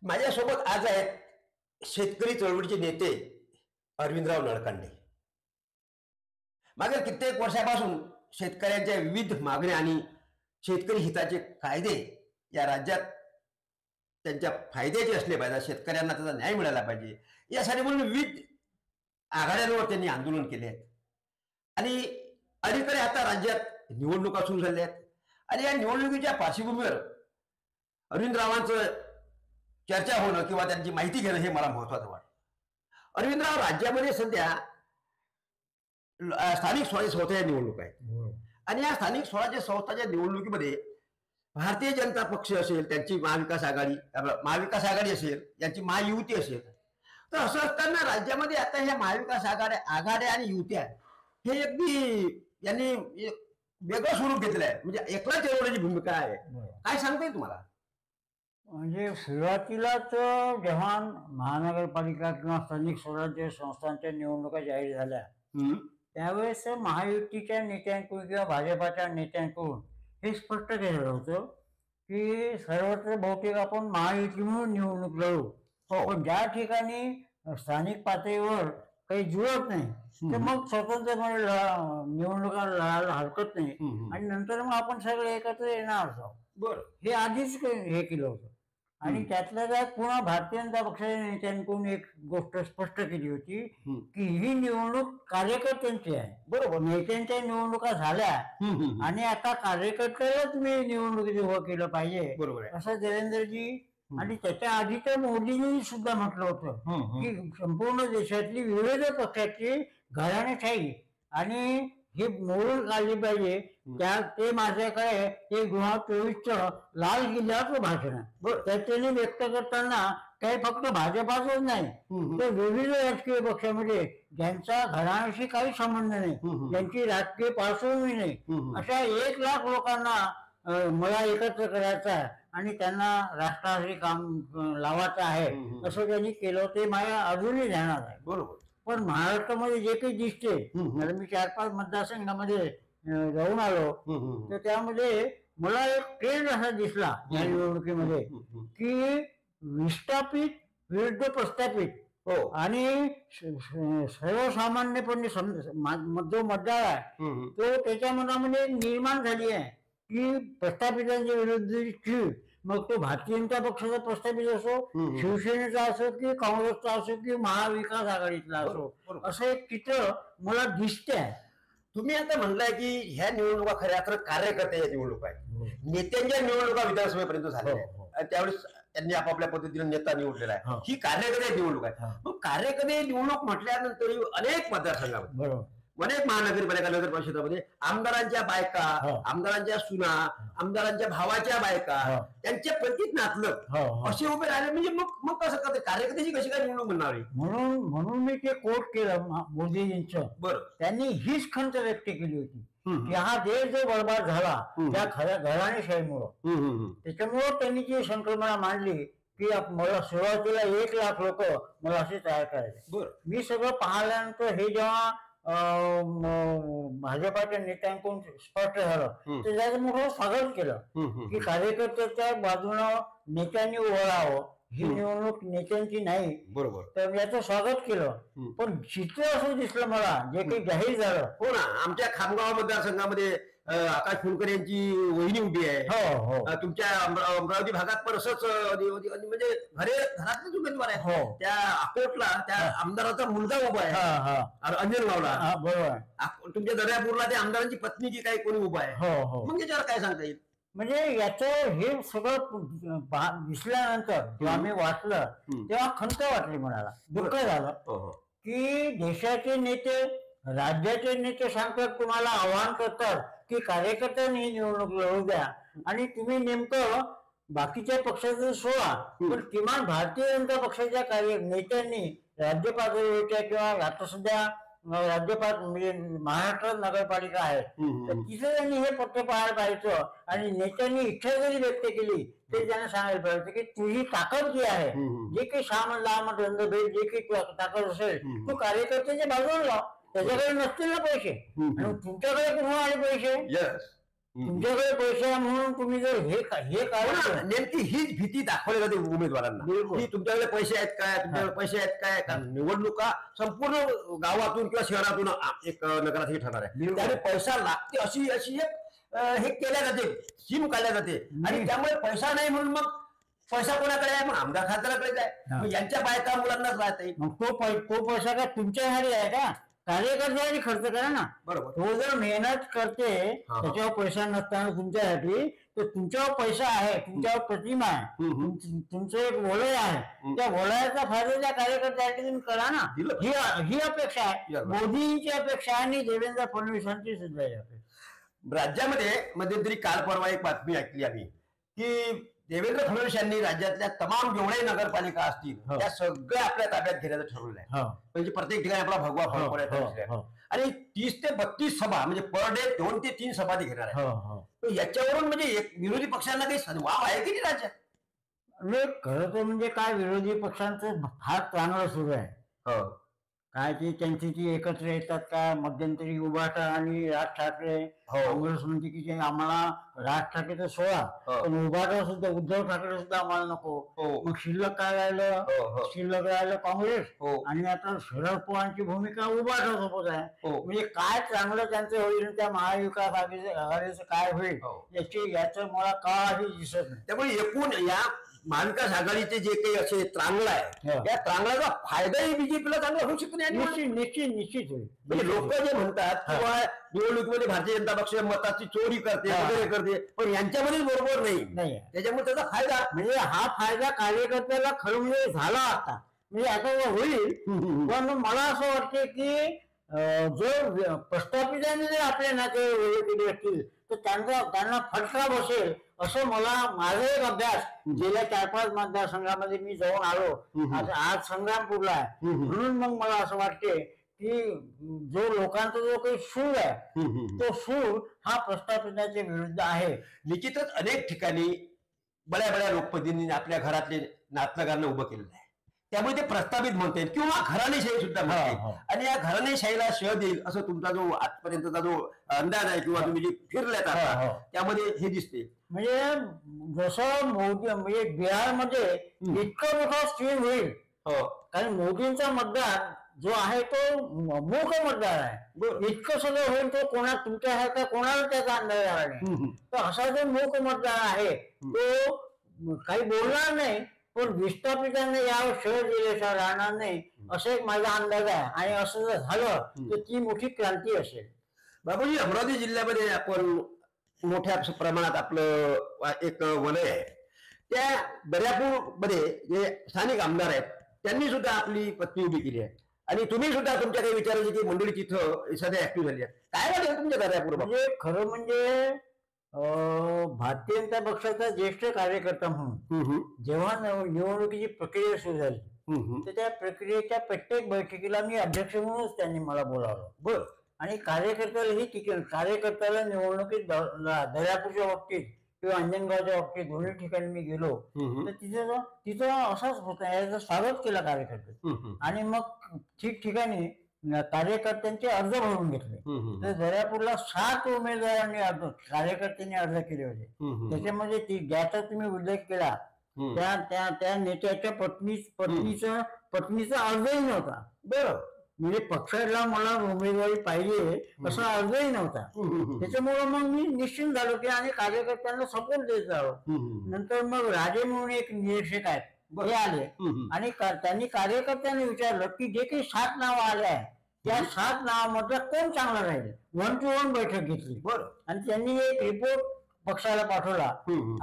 माझ्यासोबत आज आहेत शेतकरी चळवळीचे नेते अरविंदराव नळकांडे. मागील कित्येक वर्षापासून शेतकऱ्यांच्या विविध मागण्या आणि शेतकरी हिताचे कायदे या राज्यात त्यांच्या फायद्याचे असले पाहिजे, शेतकऱ्यांना त्याचा न्याय मिळाला पाहिजे यासाठी म्हणून विविध आघाड्यांवर त्यांनी आंदोलन केले आहेत. आणि अलीकडे आता राज्यात निवडणुका सुरू झाल्या आहेत आणि या निवडणुकीच्या पार्श्वभूमीवर अरविंदरावांचं चर्चा होणं किंवा त्यांची माहिती घेणं हे मला महत्वाचं वाटतं. अरविंदराव, राज्यामध्ये सध्या स्थानिक स्वराज्य संस्थेच्या निवडणूक आहेत आणि या स्थानिक स्वराज्य संस्थांच्या निवडणुकीमध्ये भारतीय जनता पक्ष असेल, त्यांची महाविकास आघाडी असेल, यांची महायुती असेल, तर असं असताना राज्यामध्ये आता ह्या महाविकास आघाड्या आणि युत्या हे अगदी यांनी वेगळं स्वरूप घेतलं आहे. म्हणजे एकला चळवळीची भूमिका आहे. काय सांगता येईल तुम्हाला? म्हणजे सुरुवातीलाच जेव्हा महानगरपालिका किंवा स्थानिक स्वराज्य संस्थांच्या निवडणुका जाहीर झाल्या त्यावेळेस महायुतीच्या नेत्यांकडून किंवा भाजपाच्या नेत्यांकडून हे स्पष्ट केलेलं होतं की सर्वत्र बहुतेक आपण महायुती म्हणून निवडणूक लढू, पण ज्या ठिकाणी स्थानिक पातळीवर काही जुळत नाही तर मग स्वतंत्रपणे निवडणुका लढायला हरकत नाही आणि नंतर मग आपण सगळे एकत्र येणार आहोत. बरं, हे आधीच हे केलं होतं. आणि त्यातल्या त्यात पुन्हा भारतीय जनता पक्षाच्या नेत्यांकडून एक गोष्ट स्पष्ट केली होती की ही निवडणूक कार्यकर्त्यांची आहे. बरोबर, नेत्यांच्या निवडणुका झाल्या आणि आता कार्यकर्त्याला तुम्ही निवडणुकीत उभं केलं पाहिजे, बरोबर आहे. असं देवेंद्रजी आणि त्याच्या आधी तर मोदींनी सुद्धा म्हटलं होतं की संपूर्ण देशातली विविध पक्षाची घराणेशाही आणि ही मोडून काढली पाहिजे. ते माझ्याकडे ते 2024चं लाल किल्ल्याचं भाषण आहे. त्याने व्यक्त करताना काही फक्त भाजपाचंच नाही तर विविध राजकीय पक्षामध्ये ज्यांचा घराण्याशी काही संबंध नाही, ज्यांची राजकीय पार्श्वभूमी नाही, अशा 1 लाख लोकांना मला एकत्र करायचं आहे आणि त्यांना राष्ट्रासाठी काम लावायचं आहे असं त्यांनी केलं. ते माझ्या अजूनही ध्यानात आहे. बरोबर. पण महाराष्ट्रामध्ये जे काही दिसते, मी 4-5 मतदारसंघामध्ये जाऊन आलो तर त्यामध्ये मला एक ट्रेंड असा दिसला या निवडणुकीमध्ये की विस्थापित विरुद्ध प्रस्थापित आणि सर्वसामान्यपणे जो मतदार आहे तो त्याच्या मनामध्ये निर्माण झाली आहे की प्रस्थापितांच्या विरुद्ध, मग तो भारतीय जनता पक्षाचा प्रस्थापित असो, शिवसेनेचा असो की काँग्रेसचा असो की महाविकास आघाडीतला असो, असं एक चित्र मला दिसते आहे. तुम्ही आता म्हणलाय की ह्या निवडणुका खऱ्या अर्थानं कार्यकर्त्याच्या निवडणुका आहेत. नेत्यांच्या निवडणुका विधानसभेपर्यंत झाल्या आहेत, त्यावेळेस त्यांनी आपापल्या पद्धतीने नेता निवडलेला आहे. ही कार्यकर्त्याची निवडणूक आहे. मग कार्यकर्ते निवडणूक म्हटल्यानंतर अनेक मतदारसंघामध्ये, अनेक महानगरपालिका, नगर परिषदामध्ये आमदारांच्या बायका, आमदारांच्या सुना, आमदारांच्या भावाच्या बायका, त्यांच्या प्रतीक नातलग असे उभे राहिले. म्हणजे मग कसं करते कार्यकर्त्याची कशी काय निवडणूक म्हणणार? म्हणून मी ते कोट केलं मोदीजींचं. बरं, त्यांनी हीच खंत व्यक्त केली होती की हा देश जो बर्बाद झाला त्या खऱ्या घराणेशाहीमुळं, त्याच्यामुळं त्यांनी जी संकल्पना मांडली की मला सुरुवातीला 1 लाख लोक मला असे तयार करायचे. बरं, मी सगळं पाहिल्यानंतर हे जेव्हा भाजपाच्या नेत्यांकडून स्पष्ट झालं तर त्याचं मोठं स्वागत केलं की कार्यकर्त्याच्या बाजूनं नेत्यांनी उभं राहावं, ही निवडणूक नेत्यांची नाही. बरोबर, तर याचं स्वागत केलं. पण चित्र असं दिसलं मला जे काही जाहीर झालं. हो ना, आमच्या खामगाव मतदारसंघामध्ये आकाश फुलकर यांची वहिनी उभी आहे. तुमच्या अमरावती भागात पण असंच म्हणजे घरातलेच उमेदवार आहे. त्या अकोटला त्या आमदाराचा मुलगा उभा आहे अंजनगावला. बरोबर. तुमच्या दर्यापूरला त्या आमदारांची पत्नी की काही कोणी उभा आहे. मग याच्यावर काय सांगता येईल? म्हणजे याचं हे सगळं दिसल्यानंतर जेव्हा मी वाचलं तेव्हा खंत वाटली, मनाला दुःख झालं की देशाचे नेते, राज्याचे नेते सांगतात, तुम्हाला आवाहन करतात की कार्यकर्त्यांनी ही निवडणूक लढवू द्या आणि तुम्ही नेमकं बाकीच्या पक्षाचं सोडा, पण किमान भारतीय जनता पक्षाच्या नेत्यांनी राज्य पातळीवरच्या किंवा आता सध्या म्हणजे महाराष्ट्रात नगरपालिका आहे तर तिथे त्यांनी हे पत्र पाहायला पाहिजे आणि नेत्यांनी इच्छा जरी व्यक्त केली तरी त्यांना सांगायला पाहिजे की तुझी ताकद जी आहे, जे काही सामान लांब धंदभेद जे काही ताकद असेल तू कार्यकर्त्याच्या बाजूला लाव. त्याच्याकडे नसतील ना पैसे आणि तुमच्याकडे कुठून आले पैसे? तुमच्याकडे पैसे आहे म्हणून तुम्ही जर हे हो काढलं ना, नेमकी हीच भीती दाखवली जाते उमेदवारांना बिलकुल. की तुमच्याकडे पैसे आहेत काय, तुमच्याकडे पैसे आहेत काय. कारण निवडणुका संपूर्ण गावातून किंवा शहरातून एक नगराध्यक्ष ठरणार आहे. बिलकुल. त्यामुळे पैसा लागते अशी अशी एक हे केल्या जाते, स्कीम काढल्या जाते. आणि त्यामुळे पैसा नाही म्हणून मग पैसा कोणाकडे आहे, मग आमदार खासदाराकडेच आहे. मग यांच्या बायका मुलांनाच राहते. मग तो पैसा काय तुमच्यासाठी आहे का? कार्यकर्त्यांनी खर्च करा ना. बरोबर. तो जर मेहनत करते हा. त्याच्यावर पैसा नसताना तुमच्यासाठी, तर तुमच्यावर पैसा आहे, तुमच्यावर प्रतिमा आहे, तुमचं एक वलय आहे, त्या वलयाचा फायदा त्या कार्यकर्त्यासाठी तुम्ही करा ना. दिलं. ही अपेक्षा आहे, बरोबर. मोदींची अपेक्षा आहे आणि देवेंद्र फडणवीसांची सुद्धा आहे अपेक्षा. राज्यामध्ये मध्यंतरी काल परवा एक बातमी ऐकली आम्ही की देवेंद्र फडणवीस यांनी राज्यातल्या तमाम जेवढे नगरपालिका असतील हो. त्या सगळ्या आपल्या ताब्यात घेण्याचं ठरवलं आहे. हो. म्हणजे प्रत्येक ठिकाणी आपला भगवा हो, फळक पडायचा हो, विषय आहे. हो. आणि 30 ते 32 सभा म्हणजे पर डे 2 ते 3 सभा ते घेणार आहे. हो, हो. तर याच्यावरून म्हणजे एक विरोधी पक्षांना काही वाव आहे की नाही राज्यात? म्हणजे खरं तर म्हणजे काय विरोधी पक्षांचं फार चांगलं सुरू आहे. काय ती त्यांची ती एकत्र येतात का मध्यंतरी उभाटा आणि राज ठाकरे काँग्रेस म्हणते की जे आम्हाला राज ठाकरे तर सोडा पण उभाटा सुद्धा उद्धव ठाकरे सुद्धा आम्हाला नको. मग शिल्लक काय राहिलं? शिल्लक राहिलं काँग्रेस आणि आता शरद पवारांची भूमिका उभाटा सोबत आहे. म्हणजे काय चांगलं त्यांचं होईल त्या महाविकास आघाडीचं काय होईल याचं मला काही दिसत नाही. त्यामुळे एकूण या महाविकास आघाडीचे जे काही असे त्रांगला आहे या त्रांगलाचा फायदाही बीजेपीला चांगला होऊ शकतो नाही. निश्चित होईल. म्हणजे लोक जे म्हणतात किंवा निवडणुकीमध्ये भारतीय जनता पक्ष मताची चोरी करते वगैरे करते पण यांच्यामध्ये बरोबर नाही. त्याच्यामुळे त्याचा फायदा म्हणजे हा फायदा कार्यकर्त्याला खरं म्हणजे झाला आता म्हणजे आता होईल. पण मला असं वाटतं की जो प्रस्थापितांनी जर आपल्या नाते केले असतील तर त्यांना फटका बसेल असं मला माझा एक अभ्यास गेल्या 4-5 मतदारसंघामध्ये मी जाऊन आलो. आज संग्रामपूरला आहे म्हणून मग मला असं वाटते की जो लोकांचा जो काही सूर आहे तो सूर हा प्रस्थापितांच्या विरुद्ध आहे. निश्चितच अनेक ठिकाणी बड्या बड्या लोकप्रतिनिधींनी आपल्या घरातले नातलगांना उभं केलेलं आहे. त्यामुळे ते प्रस्तावित म्हणते किंवा घराणेशाही सुद्धा म्हणते. आणि या घराणेशाहीला शह देईल असं तुमचा जो आजपर्यंतचा जो अंदाज आहे किंवा तुम्ही जे फिरल्यात आता त्यामध्ये हे दिसते. म्हणजे जसं मोदी म्हणजे बिहारमध्ये इतकं मोठा स्ट्रीम होईल कारण मोदींचा मतदार जो आहे तो मूक मतदार आहे. इतकं सगळं होईल तो तुमच्या आहे का कोणाला त्याचा अंदाज आला नाही. तर असा जो मूक मतदार आहे तो काही बोलणार नाही पण विस्थापितांना यावर शह दिल्याशिवाय राहणार नाही असं एक माझा अंदाज आहे. आणि असं जर झालं तर ती मोठी क्रांती असेल. बाबूजी अमरावती जिल्ह्यामध्ये आपण मोठ्या प्रमाणात आपलं एक वलय आहे. त्या दर्यापूर मध्ये जे स्थानिक आमदार आहेत त्यांनी सुद्धा आपली पत्नी उभी केली आहे आणि तुम्ही सुद्धा तुमच्या काही विचाराची की मंडळी तिथं सध्या ऍक्टिव्ह झाली आहे. काय वाटेल तुमच्या दर्यापूर? म्हणजे खरं म्हणजे भारतीय जनता पक्षाचा ज्येष्ठ कार्यकर्ता म्हणून जेव्हा निवडणुकीची प्रक्रिया सुरू झाली तर त्या प्रक्रियेच्या प्रत्येक बैठकीला मी अध्यक्ष म्हणूनच त्यांनी मला बोलावलं. बर. आणि कार्यकर्त्याला निवडणुकीत दर्यापूरच्या बाबतीत किंवा अंजनगावच्या बाबतीत दोन्ही ठिकाणी मी गेलो तर तिथं असाच होता याचं स्वागत केलं कार्यकर्ते आणि मग ठिकठिकाणी कार्यकर्त्यांचे अर्ज भरून घेतले. तर दर्यापूरला 7 उमेदवारांनी कार्यकर्त्यांनी अर्ज केले होते. त्याच्यामध्ये ज्याचा तुम्ही उल्लेख केला त्या नेत्याच्या पत्नीचा अर्जही नव्हता. बरं. म्हणजे पक्षाला मला उमेदवारी पाहिजे असा अर्जही नव्हता. त्याच्यामुळे मग मी निश्चिंत झालो की आणि कार्यकर्त्यांना सपोर्ट देत जावं. नंतर मग राजे म्हणून एक निरीक्षक आहेत हे आले आणि त्यांनी कार्यकर्त्यांनी विचारलं की जे काही 7 नावं आले आहे त्या 7 नावामधलं कोण चांगलं राहील. 1 to 1 बैठक घेतली. बरं. आणि त्यांनी एक रिपोर्ट पक्षाला पाठवला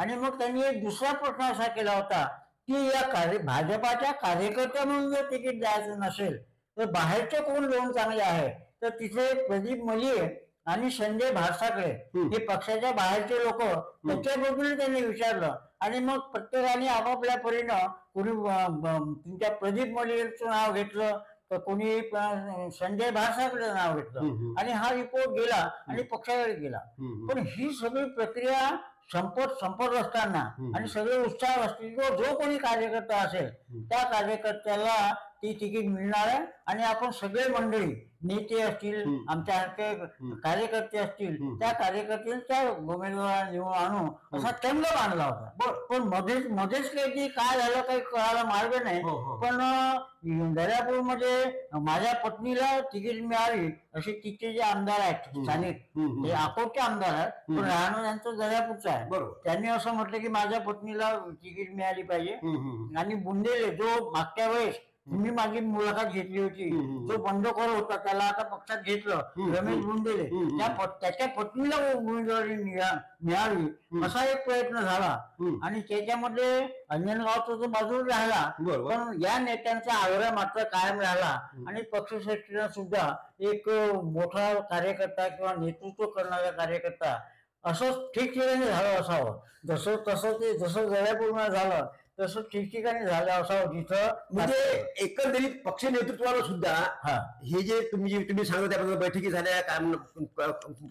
आणि मग त्यांनी एक दुसरा प्रश्न असा केला होता की या भाजपाच्या कार्यकर्त्या म्हणून जर तिकीट द्यायचं नसेल तर बाहेरचे कोण दोन चांगले आहे तर तिथे प्रदीप मलिये आणि संजय भारसाकडे हे पक्षाच्या बाहेरचे लोक त्याच्याबद्दल त्यांनी विचारलं आणि मग प्रत्येकाने आपापल्या परीनं कोणी तुमच्या प्रदीप मलियेचं नाव घेतलं तर कोणी संजय भारसाकडे नाव घेतलं आणि हा रिपोर्ट गेला आणि पक्षाकडे गेला. पण ही सगळी प्रक्रिया संपत असताना आणि सगळे उत्साह असतील किंवा जो कोणी कार्यकर्ता असेल त्या कार्यकर्त्याला ती तिकीट मिळणार आहे आणि आपण सगळे मंडळी नेते असतील, आमच्यासारखे कार्यकर्ते असतील, त्या कार्यकर्त्यांच्या उमेदवार निवडून आणू असा टंग बांधला होता. पण मध्येच मध्येच काही काय झालं काही कळायला मार्ग नाही. पण दर्यापूरमध्ये माझ्या पत्नीला तिकीट मिळाली असे तिथे जे आमदार आहेत स्थानिक, ते अकोटचे आमदार आहेत, पण राहणं त्यांचं दर्यापूरचं आहे. त्यांनी असं म्हटलं की माझ्या पत्नीला तिकीट मिळाली पाहिजे. आणि बुंदेले जो मागच्या वेळेस तुम्ही माझी मुलाखत घेतली होती, जो बंडखोर होता त्याला आता पक्षात घेतलं, रमेश बुंदेले, त्याच्या पत्नीला उमेदवारी मिळावी असा एक प्रयत्न झाला. आणि त्याच्यामध्ये अंजनगावचा जो बाजूला राहिला, पण या नेत्यांचा आग्रह मात्र कायम राहिला. आणि पक्षश्रेष्ठींना सुद्धा एक मोठा कार्यकर्ता किंवा नेतृत्व करणारा कार्यकर्ता असं ठिकठिकाणी झालं असावं. जसं दर्यापूरला झालं तसं ठिकठिकाणी झालं असावं जिथं म्हणजे एकंदरीत पक्ष नेतृत्वाला सुद्धा हे जे तुम्ही सांगत त्याबद्दल बैठकी झाल्या,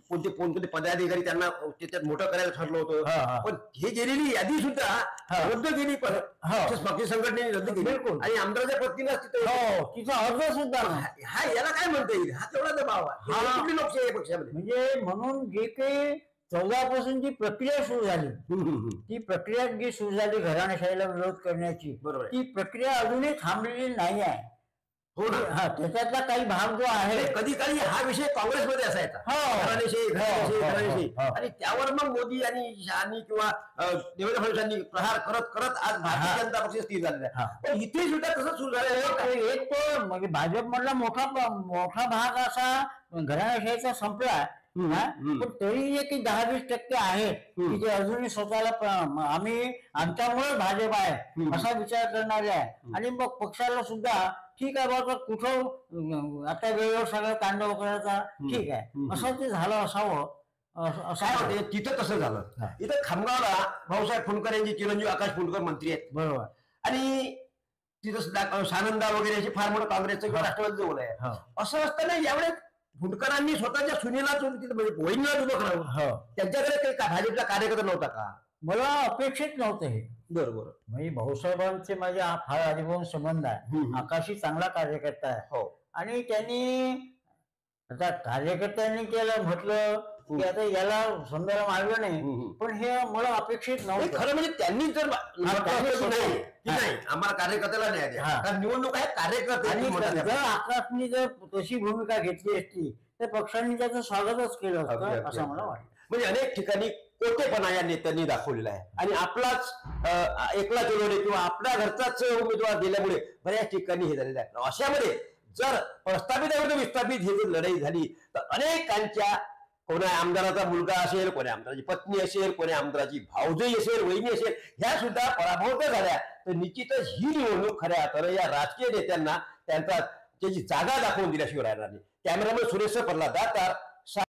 कोणते पदाधिकारी त्यांना त्याच्यात मोठं करायला ठरलं होतं, पण हे गेलेली यादी सुद्धा रद्द केली. पक्ष संघटनेने रद्द केली आणि आमदाराच्या पत्नीला तिथं अर्ज सुद्धा हा याला काय म्हणता येईल, हा तेवढा दबाव आहे लोकशाही पक्षामध्ये. म्हणजे म्हणून जे काही 14 पासून जी प्रक्रिया सुरू झाली, ती प्रक्रिया जी सुरू झाली घराणेशाहीला विरोध करण्याची, ती प्रक्रिया अजूनही थांबलेली नाही आहे. हो ना. त्याच्यातला काही भाग जो आहे, कधी काळी हा विषय काँग्रेसमध्ये असायचा, घराणेशाही, आणि त्यावर मग मोदी आणि शहानी किंवा देवेंद्र फडणवीसांनी प्रहार करत करत आज भारतीय जनता पक्ष स्थिर झालेला आहे. पण इथे सुद्धा तसं सुरू झालेलं आहे. एक तो म्हणजे भाजपमधला मोठा भाग असा घराणेशाहीचा संपला. पण तरी एक 10-20% आहेत की जे अजूनही स्वतःला आमच्यामुळे भाजप आहे असा विचार करणारे आहे. आणि मग पक्षाला सुद्धा ठीक आहे बाबा, कुठं आता वेळेवर सगळं तांडव करायचा, ठीक आहे, असं ते झालं असावं असं तिथं तसं झालं. इथं खामगावला भाऊसाहेब फुंडकर यांचे चिरंजीव आकाश फुंडकर मंत्री आहेत, बरोबर, आणि तिथं सानंदा वगैरे असे फार मोठं काँग्रेसचं किंवा राष्ट्रवादीचं जवळ आहे. असं असताना यावेळेस फुंडकरांनी स्वतःच्या सुनेला बहिणीला उभं करावं, त्यांच्याकडे भाजपचा कार्यकर्ता नव्हता का? मला अपेक्षित नव्हतं हे. बरोबर. म्हणजे भाऊसाहेबांचे माझे फार आधीपासून संबंध आहे. आकाशी चांगला कार्यकर्ता आहे. आणि त्यांनी आता कार्यकर्त्यांनी केलं म्हटलं की आता याला समजायला मार्ग नाही, पण हे मला अपेक्षित नव्हतं. खरं म्हणजे त्यांनी जर नाही आम्हाला कार्यकर्त्याला न्याय द्या, कारण निवडणूक आहे कार्यकर्ते, आणि जर आकाशनी जर तशी भूमिका घेतली असती तर पक्षांनी त्याचं स्वागतच केलं असतं असं मला वाटतं. म्हणजे अनेक ठिकाणी कोटेपणा या नेत्यांनी दाखवलेला आहे. आणि आपलाच एकला चलोडे किंवा आपल्या घरचाच उमेदवार दिल्यामुळे बऱ्याच ठिकाणी हे झालेलं आहे. अशामध्ये जर प्रस्थापित विस्थापित ही जर लढाई झाली तर अनेकांच्या, कोणा आमदाराचा मुलगा असेल, कोण्या आमदाराची पत्नी असेल, कोण्या आमदाराची भाऊजई असेल, वहिनी असेल, ह्या सुद्धा पराभूत झाल्या. तर निश्चितच ही निवडणूक खऱ्या अर्थानं या राजकीय नेत्यांना त्याची जागा दाखवून दिल्याशिवाय राहणार नाही. कॅमेरामॅन सुरेश प्रल्हाद दातार,